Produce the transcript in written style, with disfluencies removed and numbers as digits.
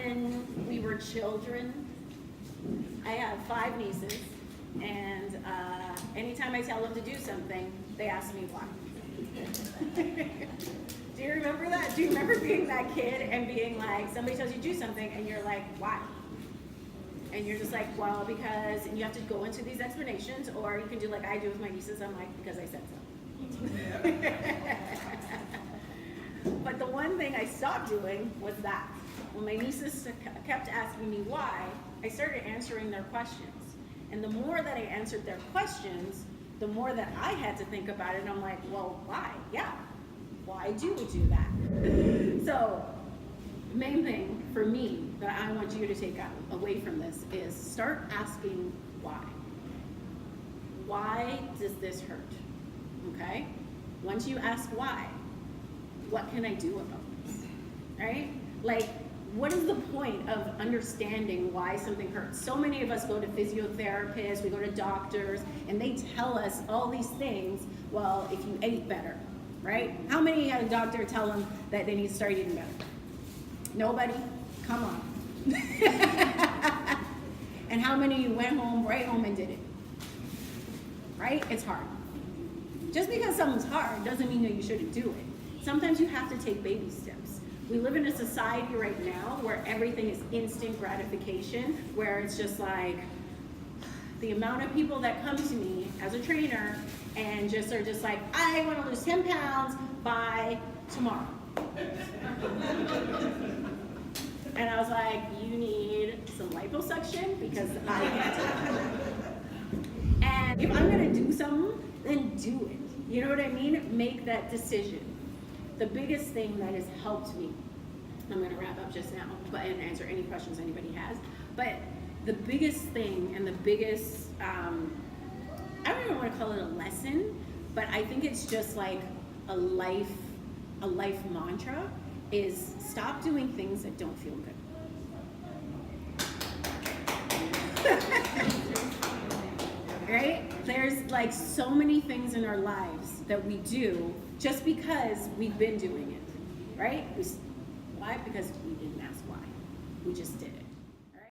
when we were children, I have 5 nieces, and anytime I tell them to do something, they ask me why. Do you remember that? Do you remember being that kid and being like, somebody tells you to do something, and you're like, why? And you're just like, well, because, and you have to go into these explanations, or you can do like I do with my nieces, I'm like, because I said so. But the one thing I stopped doing was that. When my nieces kept asking me why, I started answering their questions. And the more that I answered their questions, the more that I had to think about it. And I'm like, well, why? Yeah, why do we do that? So, main thing for me that I want you to take away from this is start asking why. Why does this hurt? Okay? Once you ask why, what can I do about this? Right? Like, what is the point of understanding why something hurts? So many of us go to physiotherapists, we go to doctors, and they tell us all these things. Well, if you ate better, right? How many had a doctor tell them that they need to start eating better? Nobody? Come on. And how many of you went right home and did it? Right? It's hard. Just because something's hard doesn't mean that you shouldn't do it. Sometimes you have to take baby steps. We live in a society right now where everything is instant gratification, where it's just like the amount of people that come to me as a trainer and just are just like, I want to lose 10 pounds by tomorrow. And I was like, you need some liposuction because I can't. And if I'm gonna do something, then do it. You know what I mean? Make that decision. The biggest thing that has helped me, I'm gonna wrap up just now, and answer any questions anybody has, but the biggest thing and the biggest, I don't even want to call it a lesson, but I think it's just like a life mantra, is stop doing things that don't feel good. Right? There's like so many things in our lives that we do just because we've been doing it, right? Why? Because we didn't ask why. We just did it.